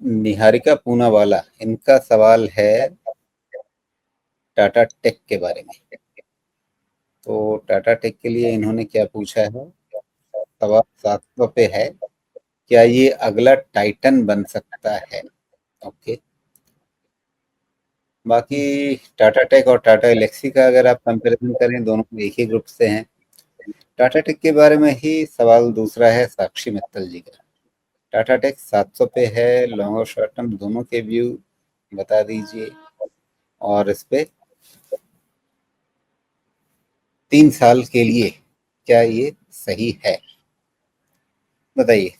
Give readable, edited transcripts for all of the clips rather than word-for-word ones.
निहारिका पूनावाला, इनका सवाल है टाटा टेक के बारे में। तो टाटा टेक के लिए इन्होंने क्या पूछा है, सवाल 700 पे है, क्या ये अगला टाइटन बन सकता है? ओके। बाकी टाटा टेक और टाटा एलेक्सी का अगर आप कंपैरिजन करें, दोनों एक ही ग्रुप से हैं। टाटा टेक के बारे में ही सवाल दूसरा है साक्षी मित्तल जी का। टाटा टेक 700 पे है, लॉन्ग और शॉर्ट टर्म दोनों के व्यू बता दीजिए, और इस पे 3 साल के लिए क्या ये सही है, बताइए।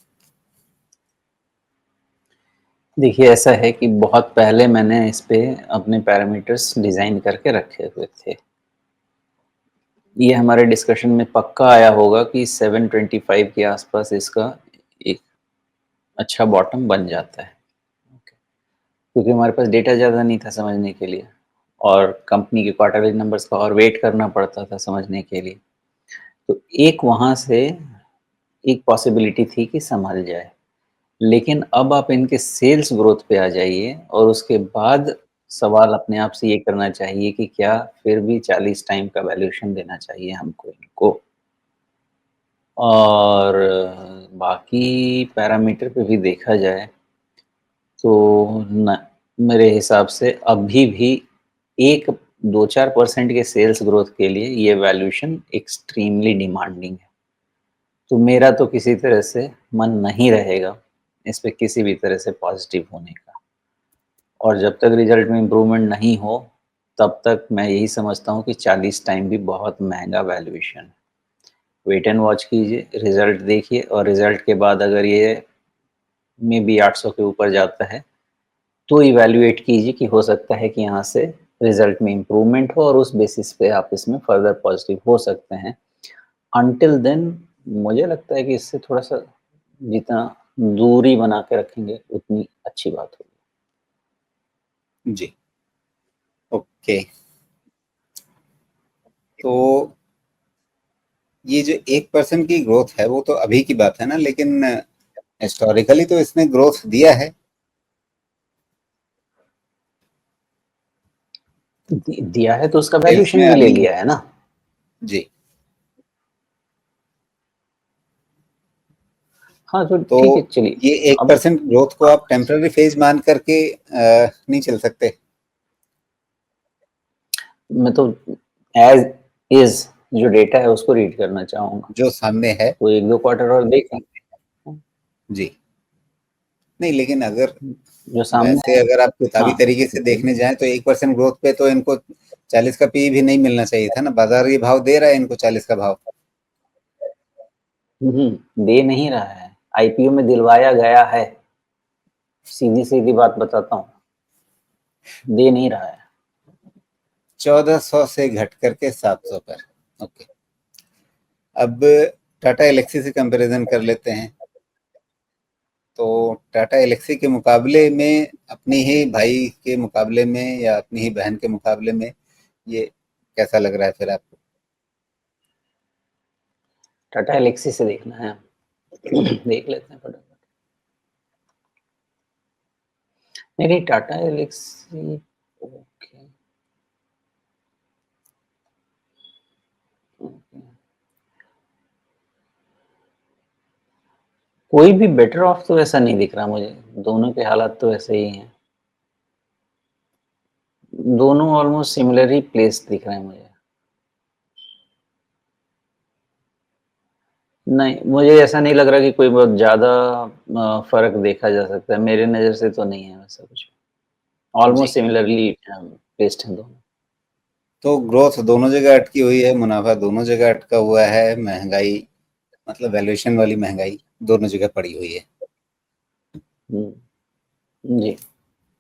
देखिए, ऐसा है कि बहुत पहले मैंने इस पे अपने पैरामीटर्स डिज़ाइन करके रखे हुए थे। ये हमारे डिस्कशन में पक्का आया होगा कि 725 के आसपास इसका एक अच्छा बॉटम बन जाता है, क्योंकि हमारे पास डेटा ज़्यादा नहीं था समझने के लिए, और कंपनी के क्वार्टरली नंबर्स का और वेट करना पड़ता था समझने के लिए। तो एक वहाँ से एक पॉसिबिलिटी थी कि संभल जाए। लेकिन अब आप इनके सेल्स ग्रोथ पे आ जाइए और उसके बाद सवाल अपने आप से ये करना चाहिए कि क्या फिर भी 40 टाइम का वैल्यूएशन देना चाहिए हमको इनको। और बाकी पैरामीटर पे भी देखा जाए तो न, मेरे हिसाब से अभी भी एक 2-4% के सेल्स ग्रोथ के लिए ये वैल्यूएशन एक्सट्रीमली डिमांडिंग है। तो मेरा तो किसी तरह से मन नहीं रहेगा इस पे किसी भी तरह से पॉजिटिव होने का। और जब तक रिजल्ट में इम्प्रूवमेंट नहीं हो, तब तक मैं यही समझता हूँ कि 40 टाइम भी बहुत महंगा वैल्यूएशन है। वेट एंड वॉच कीजिए, रिजल्ट देखिए, और रिजल्ट के बाद अगर ये मे बी 800 के ऊपर जाता है तो इवैल्यूएट कीजिए कि हो सकता है कि यहाँ से रिजल्ट में इम्प्रूवमेंट हो और उस बेसिस पे आप इसमें फर्दर पॉजिटिव हो सकते हैं। अंटिल देन मुझे लगता है कि इससे थोड़ा सा जितना दूरी बना के रखेंगे उतनी अच्छी बात होगी। जी, ओके। तो ये जो 1% की ग्रोथ है वो तो अभी की बात है ना, लेकिन हिस्टोरिकली तो इसने ग्रोथ दिया है। दिया है तो उसका सेल्स में वैल्यूएशन भी ले अभी, लिया है ना। जी। हाँ, तो तो ठीक है, चलिए। ये एक अब परसेंट ग्रोथ को आप टेम्पररी फेज मान करके नहीं चल सकते। मैं तो एज इज जो डेटा है उसको रीड करना चाहूंगा। जो सामने है। तो 1-2 क्वार्टर और देखें जी। नहीं, लेकिन अगर जो सामने वैसे है। अगर आप किताबी हाँ, तरीके से देखने जाएं तो 1% ग्रोथ पे तो इनको 40 का पी भी नहीं मिलना चाहिए था ना। बाजार ये भाव दे रहा है इनको, 40 का भाव। दे नहीं रहा है, आईपीओ में दिलवाया गया है, सीधी सीधी बात बताता हूँ, दे नहीं रहा है। 1400 से घट करके 700 पर। ओके। अब टाटा एलेक्सी से कंपैरिजन कर लेते हैं। तो टाटा एलेक्सी के मुकाबले में, अपनी ही भाई के मुकाबले में या अपनी ही बहन के मुकाबले में, ये कैसा लग रहा है फिर आपको? टाटा एलेक्सी से देखना है देख लेते हैं फटाफट। नहीं नहीं, टाटा एलेक्सी, ओके, ओके। कोई भी बेटर ऑफ तो ऐसा नहीं दिख रहा मुझे, दोनों के हालात तो ऐसे ही हैं, दोनों ऑलमोस्ट सिमिलर ही प्लेस दिख रहे हैं मुझे। नहीं, मुझे ऐसा नहीं लग रहा कि कोई बहुत ज़्यादा फ़र्क देखा जा सकता है, मेरे नज़र से तो नहीं है वैसा कुछ। जी। ऑलमोस्ट सिमिलरली प्लेस्ड हैं दोनों। तो ग्रोथ दोनों जगह अटकी हुई है, मुनाफा दोनों जगह अटका हुआ है, महंगाई मतलब वैल्यूएशन वाली महंगाई दोनों जगह पड़ी हुई है। जी।